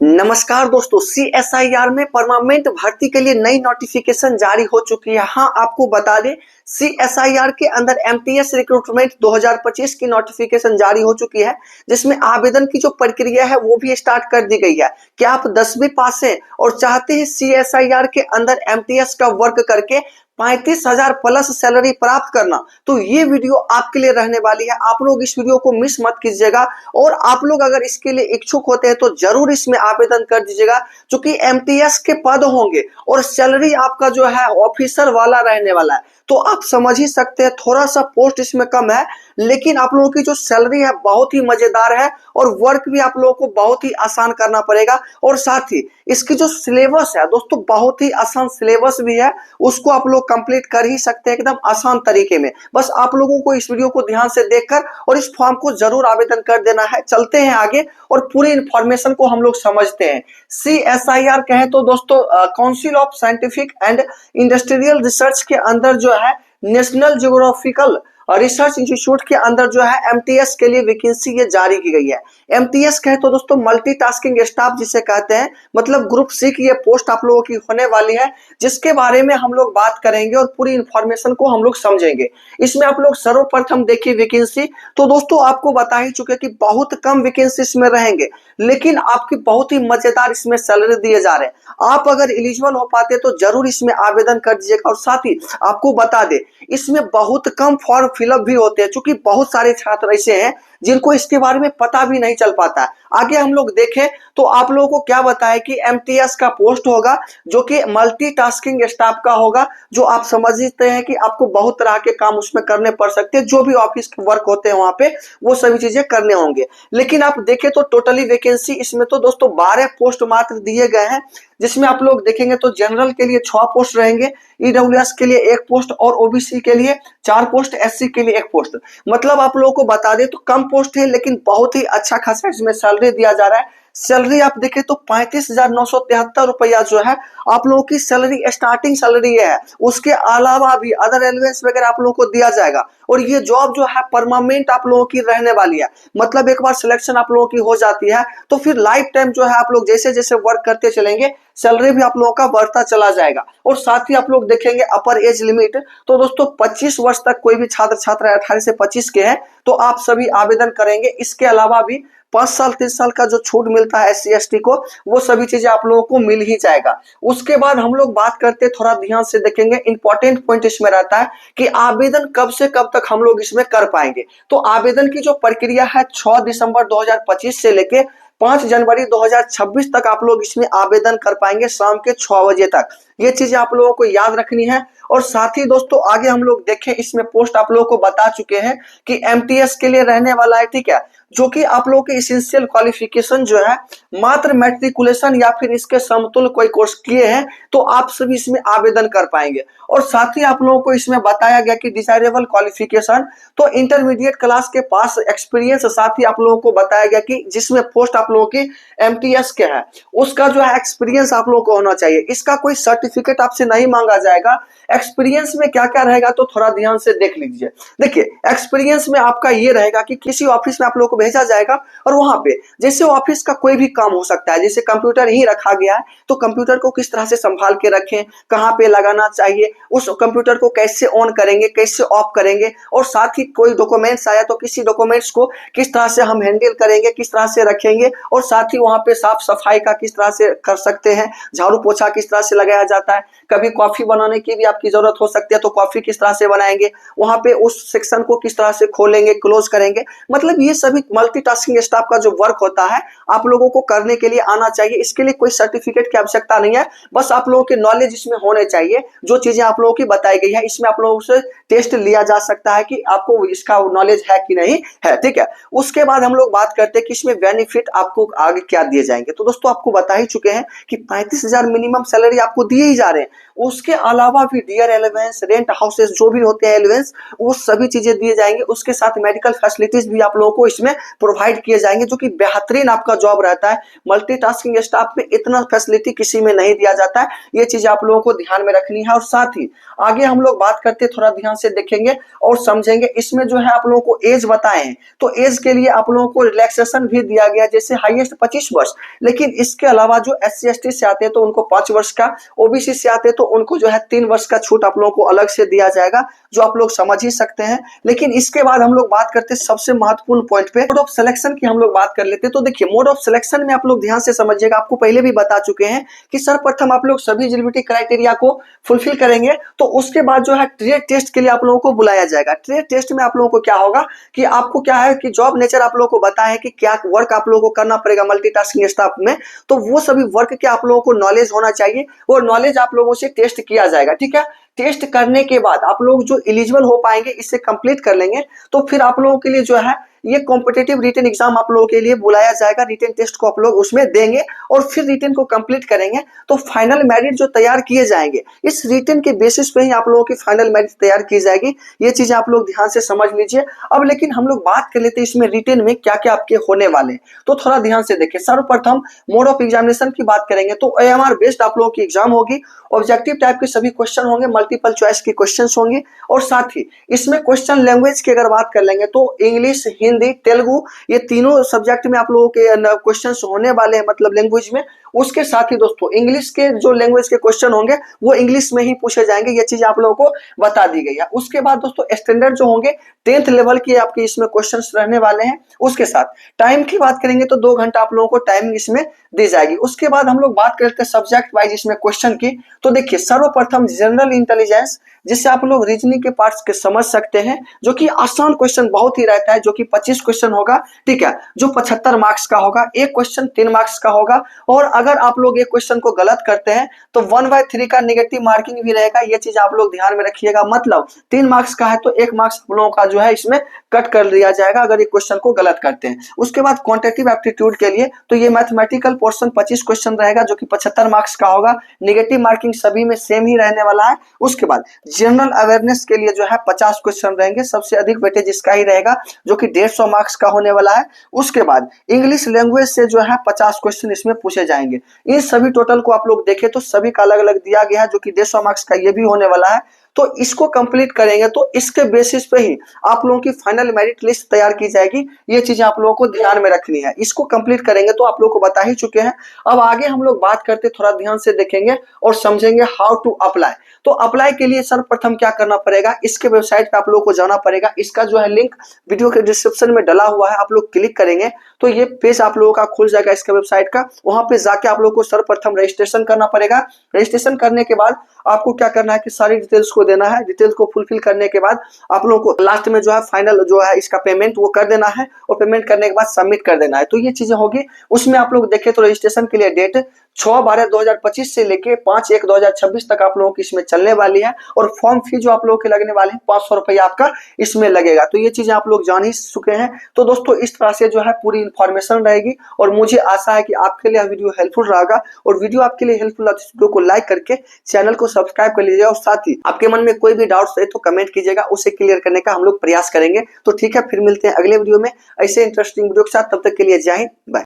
नमस्कार दोस्तों, CSIR में परमानेंट भर्ती के लिए नई नोटिफिकेशन जारी हो चुकी है। हाँ, आपको बता दें CSIR के अंदर MTS रिक्रूटमेंट 2025 की नोटिफिकेशन जारी हो चुकी है, जिसमें आवेदन की जो प्रक्रिया है वो भी स्टार्ट कर दी गई है। क्या आप 10वीं पास हैं और चाहते हैं CSIR के अंदर MTS का वर्क करके 35,000 प्लस सैलरी प्राप्त करना, तो ये वीडियो आपके लिए रहने वाली है। आप लोग इस वीडियो को मिस मत कीजिएगा और आप लोग अगर इसके लिए इच्छुक होते हैं तो जरूर इसमें आवेदन कर दीजिएगा, क्योंकि MTS के पद होंगे और सैलरी आपका जो है ऑफिसर वाला रहने वाला है। तो आप समझ ही सकते हैं, थोड़ा सा पोस्ट इसमें कम है, लेकिन आप लोगों की जो सैलरी है बहुत ही मजेदार है और वर्क भी आप लोगों को बहुत ही आसान करना पड़ेगा। और साथ ही इसकी जो सिलेबस है दोस्तों, बहुत ही आसान सिलेबस भी है, उसको आप लोग कंप्लीट कर ही सकते हैं एकदम आसान तरीके में। बस आप लोगों को इस वीडियो को ध्यान से देखकर और इस फॉर्म को जरूर आवेदन कर देना है। चलते हैं आगे और पूरी इंफॉर्मेशन को हम लोग समझते हैं। CSIR कहे तो दोस्तों council of scientific and industrial research के अंदर जो है नेशनल जियोग्राफिकल रिसर्च इंस्टीट्यूट के अंदर जो है MTS के लिए वैकेंसी ये जारी की गई है। MTS कहे तो दोस्तों मल्टीटास्किंग स्टाफ जिसे कहते हैं, मतलब ग्रुप सी की ये पोस्ट आप लोगों की होने वाली है, जिसके बारे में हम लोग बात करेंगे और पूरी इंफॉर्मेशन को हम लोग समझेंगे। इसमें आप लोग सर्वप्रथम देखिए वैकेंसी, तो दोस्तों आपको बता ही चुके कि बहुत कम वैकेंसी इसमें रहेंगे, लेकिन आपकी बहुत ही मजेदार इसमें सैलरी दिए जा रहे हैं। आप अगर एलिजिबल हो पाते तो जरूर इसमें आवेदन कर दीजिएगा। और साथ ही आपको बता दे, इसमें बहुत कम फॉर्म फिलअप भी होते हैं, क्योंकि बहुत सारे छात्र ऐसे हैं जिनको इसके बारे में पता भी नहीं चल पाता है। आगे हम लोग देखें तो आप लोगों को क्या बताया कि MTS का पोस्ट होगा जो कि मल्टीटास्किंग स्टाफ का होगा, जो आप समझते हैं कि आपको बहुत तरह के काम उसमें करने पड़ सकते हैं, जो भी ऑफिस के वर्क होते हैं वहां पे वो सभी चीजें करने होंगे। लेकिन आप देखें तो टोटली वैकेंसी इसमें तो दोस्तों 12 पोस्ट मात्र दिए गए हैं, जिसमें आप लोग देखेंगे तो जनरल के लिए 6 पोस्ट रहेंगे, EWS के लिए 1 पोस्ट और OBC के लिए 4 पोस्ट, SC के लिए 1 पोस्ट। मतलब आप लोगों को बता दें तो कम पोस्ट है, लेकिन बहुत ही अच्छा खासा इसमें सैलरी दिया जा रहा है। सैलरी आप देखें तो 35,973 रुपया जो है आप लोगों की सैलरी स्टार्टिंग सैलरी है। उसके अलावा भी अदर एलिवेंस वगैरह आप लोगों को दिया जाएगा और ये जॉब जो है परमानेंट आप लोगों की रहने वाली है। मतलब एक बार सिलेक्शन आप लोगों की हो जाती है तो फिर लाइफ टाइम जो है आप लोग जैसे जैसे वर्क करते चलेंगे सैलरी भी आप लोगों का बढ़ता चला जाएगा। और साथ ही आप लोग देखेंगे अपर एज लिमिट, तो दोस्तों 25 वर्ष तक कोई भी छात्र छात्रा 18 से 25 के हैं तो आप सभी आवेदन करेंगे। इसके अलावा भी 5 साल 3 साल का जो छूट मिलता है SC ST को, वो सभी चीजें आप लोगों को मिल ही जाएगा। उसके बाद हम लोग बात करते हैं, थोड़ा ध्यान से देखेंगे, इंपॉर्टेंट पॉइंट इसमें रहता है कि आवेदन कब से कब तक हम लोग इसमें कर पाएंगे। तो आवेदन की जो प्रक्रिया है 6 दिसंबर 2025 से लेके 5 जनवरी 2026 तक आप लोग इसमें आवेदन कर पाएंगे शाम के 6 बजे तक। ये चीजें आप लोगों को याद रखनी है। और साथ ही दोस्तों आगे हम लोग देखें, इसमें पोस्ट आप लोगों को बता चुके हैं कि MTS के लिए रहने वाला है, ठीक है, जो कि आप लोगों के एसेंशियल क्वालिफिकेशन जो है मात्र मैट्रिकुलेशन या फिर इसके समतुल्य कोई कोर्स किए हैं तो आप सभी इसमें आवेदन कर पाएंगे। और साथ ही आप लोगों को इसमें बताया गया कि डिजायरेबल क्वालिफिकेशन तो इंटरमीडिएट क्लास के पास एक्सपीरियंस, साथ ही आप लोगों को बताया गया कि जिसमें पोस्ट आप लोगों की MTS के है उसका जो है एक्सपीरियंस आप लोगों को होना चाहिए। इसका कोई सर्टिफिकेट आपसे नहीं मांगा जाएगा। एक्सपीरियंस में क्या क्या रहेगा तो थोड़ा ध्यान से देख लीजिए। देखिए एक्सपीरियंस में आपका ये रहेगा कि किसी ऑफिस में आप लोगों को भेजा जाएगा और वहां पे जैसे ऑफिस का कोई भी काम हो सकता है, जैसे कंप्यूटर ही रखा गया है तो कंप्यूटर को किस तरह से संभाल के रखें, कहाँ पे लगाना चाहिए, उस कंप्यूटर को कैसे ऑन करेंगे, कैसे ऑफ करेंगे, और साथ ही कोई डॉक्यूमेंट्स आया तो किसी डॉक्यूमेंट्स को किस तरह से हम हैंडल करेंगे, किस तरह से रखेंगे, और साथ ही वहां पे साफ सफाई का किस तरह से कर सकते हैं, झाड़ू पोछा किस तरह से लगाया जाता है, कभी कॉफी बनाने की भी आपकी जरूरत हो सकती है तो कॉफी किस तरह से बनाएंगे, वहां पे उस सेक्शन को किस तरह से खोलेंगे क्लोज करेंगे। मतलब ये सभी मल्टीटास्किंग स्टाफ का जो वर्क होता है आप लोगों को करने के लिए आना चाहिए। इसके लिए कोई सर्टिफिकेट की आवश्यकता नहीं है, बस आप लोगों के नॉलेज इसमें होने चाहिए। जो चीजें आप लोगों की बताई गई है इसमें आप लोगों से टेस्ट लिया जा सकता है कि आपको इसका नॉलेज है कि नहीं है, ठीक है। उसके बाद हम लोग बात करते हैं कि इसमें बेनिफिट आपको आगे क्या दिए जाएंगे। तो दोस्तों आपको बता ही चुके हैं कि 35,000 मिनिमम सैलरी आपको दिए ही जा रहे हैं। उसके अलावा भी डियर एलिवेंस, रेंट हाउसेस जो भी होते हैं एलिवेंस, वो सभी चीजें दिए जाएंगे। उसके साथ मेडिकल फैसिलिटीज भी आप लोगों को इसमें उसमें प्रोवाइड किए जाएंगे, जो कि बेहतरीन आपका जॉब रहता है। मल्टीटास्किंग स्टाफ में इतना फैसिलिटी किसी में नहीं दिया जाता है, ये चीज आप लोगों को ध्यान में रखनी है। और साथ ही आगे हम लोग बात करते थोड़ा ध्यान से देखेंगे और समझेंगे। इसमें जो है आप लोगों को एज बताए हैं, तो एज के लिए आप लोगों को रिलैक्सेशन भी दिया गया, जैसे हाईएस्ट 25 वर्ष, लेकिन इसके अलावा जो SC ST से आते हैं तो उनको 5 वर्ष का, OBC से आते हैं तो उनको जो है 3 वर्ष का छूट आप लोगों को अलग से दिया जाएगा, जो आप लोग समझ ही सकते हैं। लेकिन इसके बाद हम लोग बात करते हैं सबसे महत्वपूर्ण पॉइंट पे, मोड ऑफ सिलेक्शन की हम लोग बात कर लेते हैं। तो देखिए मोड ऑफ सिलेक्शन में आप लोग ध्यान से समझिएगा, आपको पहले भी बता चुके हैं कि सर्वप्रथम आप लोग सभी एलिजिबिलिटी क्राइटेरिया को फुलफिल करेंगे, तो उसके बाद जो है ट्रेड टेस्ट के लिए आप लोगों को बुलाया जाएगा। ट्रेड टेस्ट में आप लोगों को क्या होगा कि आपको क्या है कि जॉब नेचर आप लोगों को बताया है कि क्या वर्क आप लोगों को करना पड़ेगा मल्टीटास्किंग स्टाफ में, तो वो सभी वर्क के आप लोगों को नॉलेज होना चाहिए, वो नॉलेज आप लोगों से टेस्ट किया जाएगा। ठीक है, टेस्ट करने के बाद आप लोग जो एलिजिबल हो पाएंगे, इससे कंप्लीट कर लेंगे, तो फिर आप लोगों के लिए जो है ये कॉम्पिटिटिव रिटन एग्जाम आप लोगों के लिए बुलाया जाएगा। रिटन टेस्ट को आप लोग उसमें देंगे और फिर रिटन को कंप्लीट करेंगे, तो फाइनल मेरिट जो तैयार किए जाएंगे, इस रिटन के बेसिस पे ही आप लोगों की फाइनल मेरिट तैयार की जाएगी। ये चीजें आप लोग ध्यान से समझ लीजिए। अब लेकिन हम लोग बात कर लेते हैं इसमें रिटन में क्या क्या आपके होने वाले, तो थोड़ा ध्यान से देखिए। सर्वप्रथम मोड ऑफ एग्जामिनेशन की बात करेंगे तो AMR बेस्ड आप लोगों की एग्जाम होगी, ऑब्जेक्टिव टाइप के सभी क्वेश्चन होंगे, मल्टीपल चॉइस के क्वेश्चन होंगे, और साथ ही इसमें क्वेश्चन लैंग्वेज की अगर बात कर लेंगे तो इंग्लिश, हिंदी, तेलुगु, ये तीनों सब्जेक्ट में आप लोगों के क्वेश्चंस होने वाले हैं, मतलब लैंग्वेज में। उसके साथ ही दोस्तों इंग्लिश के जो लैंग्वेज के क्वेश्चन होंगे वो इंग्लिश में ही पूछे जाएंगे, ये चीज आप लोगों को बता दी गई है। उसके बाद दोस्तों स्टैंडर्ड जो होंगे 10th लेवल के आपके इसमें क्वेश्चंस रहने वाले हैं। उसके साथ टाइम की बात करेंगे तो 2 घंटा आप लोगों को टाइमिंग इसमें दी जाएगी। उसके बाद हम लोग बात करते हैं सब्जेक्ट वाइज इसमें क्वेश्चन की, तो देखिए सर्वप्रथम जनरल इंटेलिजेंस, जिससे आप लोग रीजनिंग के पार्ट्स के समझ सकते हैं, जो कि आसान क्वेश्चन बहुत ही रहता है, जो कि 25 क्वेश्चन होगा। ठीक है, जो 75 मार्क्स का होगा, एक क्वेश्चन 3 मार्क्स का होगा, और अगर आप लोग एक क्वेश्चन को गलत करते हैं तो 1/3 का नेगेटिव मार्किंग भी रहेगा। ये चीज आप लोग ध्यान में रखिएगा, मतलब 3 मार्क्स का है तो 1 मार्क्स आप लोगों का जो है इसमें कट कर दिया जाएगा अगर एक क्वेश्चन को गलत करते हैं। उसके बाद क्वांटिटेटिव एप्टीट्यूड के लिए तो ये मैथमेटिकल पोर्शन 25 क्वेश्चन रहेगा, जो कि 75 मार्क्स का होगा। नेगेटिव मार्किंग सभी में सेम ही रहने वाला है। उसके बाद जनरल अवेयरनेस के लिए जो है 50 क्वेश्चन रहेंगे, सबसे अधिक वेटेज इसका ही रहेगा, जो कि 150 मार्क्स का होने वाला है। उसके बाद इंग्लिश लैंग्वेज से जो है 50 क्वेश्चन इसमें पूछे जाएंगे। इन सभी टोटल को आप लोग देखें तो सभी का अलग अलग दिया गया है, जो कि 150 मार्क्स का ये भी होने वाला है। तो इसको कंप्लीट करेंगे तो इसके बेसिस पे ही आप लोगों की फाइनल मेरिट लिस्ट तैयार की जाएगी। ये चीजें आप लोगों को ध्यान में रखनी है। इसको कंप्लीट करेंगे तो आप लोगों को बता ही चुके हैं। अब आगे हम लोग बात करते, थोड़ा ध्यान से देखेंगे और समझेंगे हाउ टू अप्लाई। तो अप्लाई के लिए सर्वप्रथम क्या करना पड़ेगा, इसके वेबसाइट पे आप लोगों को जाना पड़ेगा। इसका जो है लिंक वीडियो के डिस्क्रिप्शन में डला हुआ है, आप लोग क्लिक करेंगे तो ये पेज आप लोगों का खुल जाएगा इसका वेबसाइट का। वहां पे जाके आप लोगों को सर्वप्रथम रजिस्ट्रेशन करना पड़ेगा। रजिस्ट्रेशन करने के बाद आपको क्या करना है कि सारी डिटेल्स को देना है। डिटेल्स को फुलफिल करने के बाद आप लोगों को लास्ट में जो है फाइनल जो है इसका पेमेंट वो कर देना है, और पेमेंट करने के बाद सबमिट कर देना है। तो ये चीजें होगी। उसमें आप लोग देखें तो रजिस्ट्रेशन के लिए डेट 6/12/2025 से लेके 5/1/2026 तक आप लोगों की इसमें चलने वाली है, और फॉर्म फी जो आप लोगों के लगने वाले हैं 500 रुपया आपका इसमें लगेगा। तो ये चीजें आप लोग जान ही चुके हैं। तो दोस्तों इस तरह से जो है पूरी इंफॉर्मेशन रहेगी, और मुझे आशा है कि आपके लिए वीडियो हेल्पफुल रहेगा। और वीडियो आपके लिए हेल्पफुल है तो वीडियो को लाइक करके चैनल को सब्सक्राइब कर लीजिएगा, और साथ ही आपके मन में कोई भी डाउट्स है तो कमेंट कीजिएगा, उसे क्लियर करने का हम लोग प्रयास करेंगे। तो ठीक है, फिर मिलते हैं अगले वीडियो में ऐसे इंटरेस्टिंग वीडियो के साथ। तब तक के लिए जय हिंद, बाय।